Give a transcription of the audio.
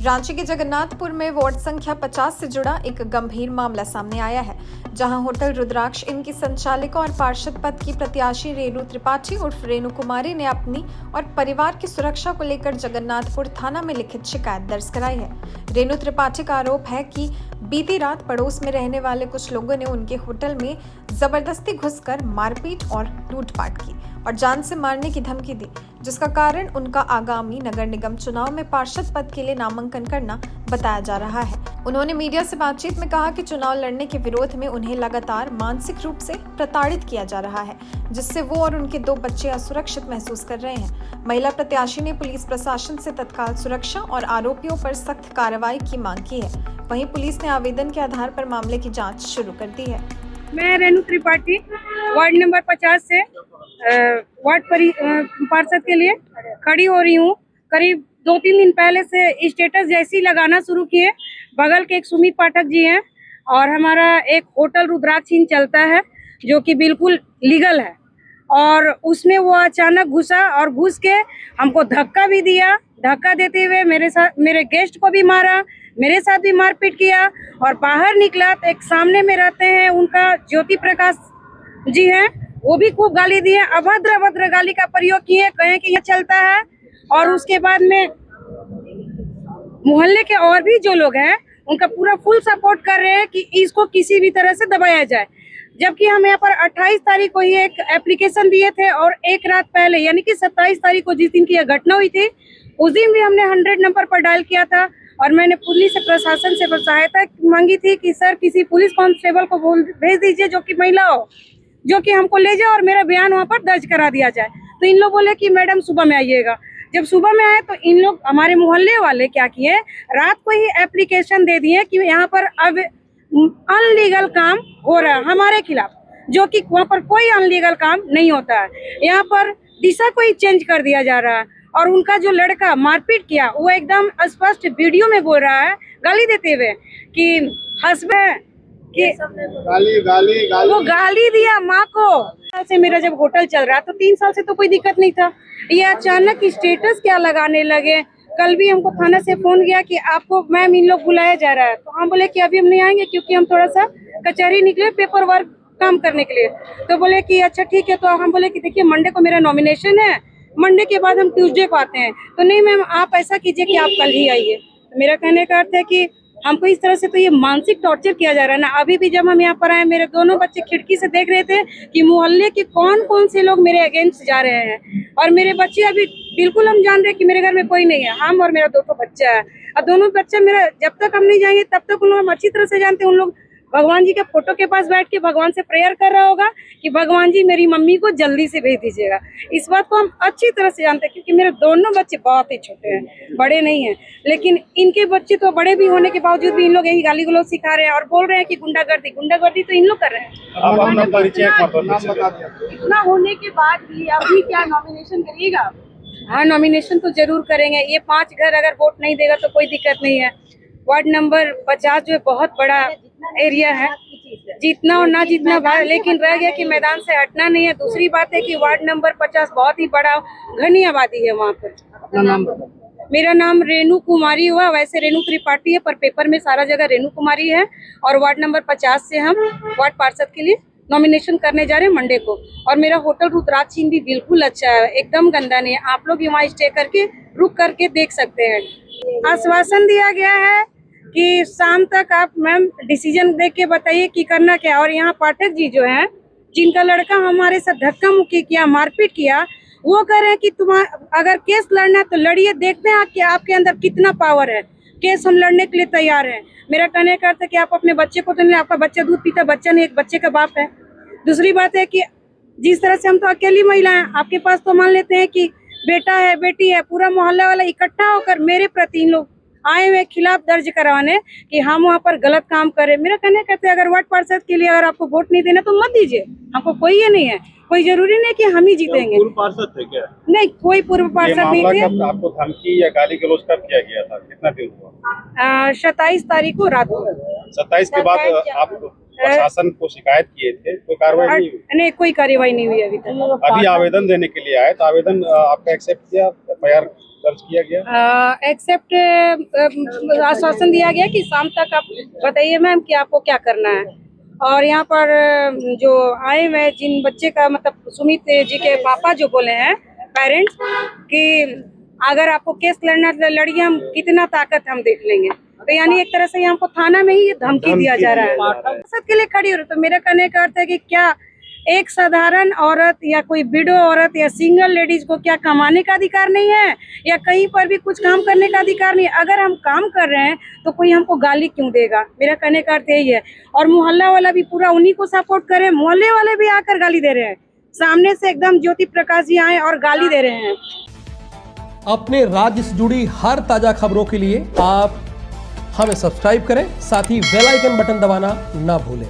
रांची के जगन्नाथपुर में वार्ड संख्या 50 से जुड़ा एक गंभीर मामला सामने आया है, जहां होटल रुद्राक्ष इन की संचालिका और पार्षद पद की प्रत्याशी रेणु त्रिपाठी उर्फ रेणु कुमारी ने अपनी और परिवार की सुरक्षा को लेकर जगन्नाथपुर थाना में लिखित शिकायत दर्ज कराई है। रेणु त्रिपाठी का आरोप है कि बीती रात पड़ोस में रहने वाले कुछ लोगों ने उनके होटल में जबरदस्ती घुसकर मारपीट और लूटपाट की और जान से मारने की धमकी दी, जिसका कारण उनका आगामी नगर निगम चुनाव में पार्षद पद के लिए नामांकन करना बताया जा रहा है। उन्होंने मीडिया से बातचीत में कहा कि चुनाव लड़ने के विरोध में उन्हें लगातार मानसिक रूप से प्रताड़ित किया जा रहा है, जिससे वो और उनके 2 बच्चे असुरक्षित महसूस कर रहे हैं। महिला प्रत्याशी ने पुलिस प्रशासन से तत्काल सुरक्षा और आरोपियों पर सख्त कार्रवाई की मांग की है। वहीं पुलिस ने आवेदन के आधार पर मामले की जाँच शुरू कर दी है। मैं रेणु त्रिपाठी वार्ड नंबर 50 से वार्ड पार्षद के लिए खड़ी हो रही हूँ। करीब 2-3 दिन पहले से स्टेटस जैसी लगाना शुरू किए। बगल के एक सुमित पाठक जी हैं और हमारा एक होटल रुद्राक्ष इन चलता है जो कि बिल्कुल लीगल है, और उसमें वो अचानक घुसा और घुस के हमको धक्का भी दिया। धक्का देते हुए मेरे गेस्ट को भी मारा, मेरे साथ भी मारपीट किया और बाहर निकला तो एक सामने में रहते हैं उनका ज्योति प्रकाश जी हैं, वो भी खूब गाली दिए, अभद्र गाली का प्रयोग किए, कहें कि यह चलता है। और उसके बाद में मोहल्ले के और भी जो लोग हैं उनका पूरा फुल सपोर्ट कर रहे हैं कि इसको किसी भी तरह से दबाया जाए। जबकि हम यहाँ पर 28 तारीख को ही एक एप्लीकेशन दिए थे और एक रात पहले यानी कि 27 तारीख को जिस दिन की यह घटना हुई थी उस दिन भी हमने 100 नंबर पर डायल किया था और मैंने पुलिस प्रशासन से सहायता मांगी थी कि सर किसी पुलिस कांस्टेबल को भेज दीजिए जो कि महिला हो, जो कि हमको ले जाए और मेरा बयान वहाँ पर दर्ज करा दिया जाए। तो इन लोग बोले कि मैडम सुबह में आइएगा। जब सुबह में आए तो इन लोग हमारे मोहल्ले वाले क्या किए, रात को ही एप्लीकेशन दे दिए कि यहाँ पर अब अनलीगल काम हो रहा है हमारे खिलाफ, जो कि वहाँ पर कोई अनलीगल काम नहीं होता है। यहाँ पर दिशा को ही चेंज कर दिया जा रहा है। और उनका जो लड़का मारपीट किया वो एकदम स्पष्ट वीडियो में बोल रहा है गाली देते हुए कि हस्बैंड कि वो गाली दिया माँ को। से मेरा जब होटल चल रहा तो 3 साल से तो कोई दिक्कत नहीं था, ये अचानक स्टेटस क्या लगाने लगे। कल भी हमको थाना से फोन गया कि आपको मैम इन लोग बुलाया जा रहा है, तो हम बोले कि अभी हम नहीं आएंगे क्योंकि हम थोड़ा सा कचहरी निकले पेपर वर्क काम करने के लिए। तो बोले कि अच्छा ठीक है। तो हम बोले कि देखिए मंडे को मेरा नॉमिनेशन है, मंडे के बाद हम ट्यूसडे को आते हैं। तो नहीं मैम आप ऐसा कीजिए कि आप कल ही आइए। तो मेरा कहने का अर्थ है कि हमको इस तरह से तो ये मानसिक टॉर्चर किया जा रहा है ना। अभी भी जब हम यहाँ पर आए मेरे दोनों बच्चे खिड़की से देख रहे थे कि मोहल्ले के कौन से लोग मेरे अगेंस्ट जा रहे हैं, और मेरे बच्चे अभी बिल्कुल हम जान रहे हैं कि मेरे घर में कोई नहीं है, हम और मेरा 2 बच्चा है। और दोनों बच्चे मेरा जब तक हम नहीं जाएंगे तब तक उन लोग हम अच्छी तरह से जानते हैं। उन लोग भगवान जी के फोटो के पास बैठ के भगवान से प्रेयर कर रहा होगा कि भगवान जी मेरी मम्मी को जल्दी से भेज दीजिएगा। इस बात को हम अच्छी तरह से जानते हैं क्योंकि मेरे दोनों बच्चे बहुत ही छोटे हैं, बड़े नहीं हैं। लेकिन इनके बच्चे तो बड़े भी होने के बावजूद भी इन लोग यही गाली गलौज सिखा रहे हैं और बोल रहे हैं कि गुंडागर्दी तो इन लोग कर रहे हैं। इतना होने के बाद भी अभी क्या नॉमिनेशन करिएगा? हाँ नॉमिनेशन तो जरूर करेंगे। ये 5 घर अगर वोट नहीं देगा तो कोई दिक्कत नहीं है। वार्ड नंबर 50 जो है बहुत बड़ा एरिया है, जीतना और ना जीतना बात, लेकिन रह गया कि मैदान से हटना नहीं है। दूसरी बात है कि वार्ड नंबर 50 बहुत ही बड़ा घनी आबादी है वहाँ पर। अपना नाम? मेरा नाम रेणु कुमारी हुआ, वैसे रेणु त्रिपाठी है पर पेपर में सारा जगह रेणु कुमारी है। और वार्ड नंबर 50 से हम वार्ड पार्षद के लिए नॉमिनेशन करने जा रहे हैं मंडे को। और मेरा होटल रुद्राक्ष भी बिल्कुल अच्छा है, एकदम गंदा नहीं है। आप लोग वहाँ स्टे करके रुक करके देख सकते हैं। आश्वासन दिया गया है कि शाम तक आप मैम डिसीजन दे के बताइए कि करना क्या। और यहाँ पाठक जी जो हैं जिनका लड़का हमारे साथ धक्का मुक्की किया, मारपीट किया, वो कह रहे हैं कि अगर केस लड़ना है तो लड़िए, देखते हैं कि आपके अंदर कितना पावर है, केस हम लड़ने के लिए तैयार हैं। मेरा कहने का अर्थ है कि आप अपने बच्चे को तो नहीं, आपका बच्चा दूध पीता बच्चा नहीं, एक बच्चे का बाप है। दूसरी बात है कि जिस तरह से हम तो अकेली महिला हैं, आपके पास तो मान लेते हैं कि बेटा है बेटी है, पूरा मोहल्ला वाला इकट्ठा होकर मेरे प्रति इन लोग आए हुए खिलाफ दर्ज करवाने कि हम वहाँ पर गलत काम करें। मेरा कहने कहते हैं अगर वार्ड पार्षद के लिए अगर आपको वोट नहीं देना तो मत दीजिए, हमको कोई ये नहीं है, कोई जरूरी नहीं कि हम ही जीतेंगे। पूर्व पार्षद थे क्या? नहीं, कोई पूर्व पार्षद नहीं थे। आपको धमकी या गाली गलौज कब किया गया था, कितना दिन हुआ? 27 तारीख को रात को। 27 के बाद आप प्रशासन को शिकायत किए थे, कोई कार्रवाई नहीं हुई? नहीं, कोई कार्रवाई नहीं हुई अभी तक। अभी आवेदन देने के लिए आए तो आवेदन आपका एक्सेप्ट किया? FIR दर्ज किया गया? एक्सेप्ट आश्वासन दिया गया कि शाम तक आप बताइए मैम कि आपको क्या करना है। और यहाँ पर जो आए हुए जिन बच्चे का मतलब सुमित जी के पापा जो बोले हैं पेरेंट्स कि अगर आपको केस लड़ना है तो लड़िए, हम कितना ताकत हम देख लेंगे। तो यानी एक तरह से ये हमको थाना में ही ये धमकी दिया जा रहा है। सबके लिए खड़ी हो रही। तो मेरा कहने का अर्थ है कि क्या एक साधारण औरत या कोई विडो औरत या सिंगल लेडीज को क्या कमाने का अधिकार नहीं है या कहीं पर भी कुछ काम करने का अधिकार नहीं है? अगर हम काम कर रहे हैं तो कोई हमको गाली क्यों देगा? मेरा कहने का अर्थ यही है। और मोहल्ला वाला भी पूरा उन्हीं को सपोर्ट करे। मोहल्ले वाले भी आकर गाली दे रहे हैं, सामने से एकदम ज्योति प्रकाश जी आए और गाली दे रहे हैं। अपने राज्य से जुड़ी हर ताजा खबरों के लिए आप हमें सब्सक्राइब करें, साथ ही बेल आइकन बटन दबाना ना भूलें।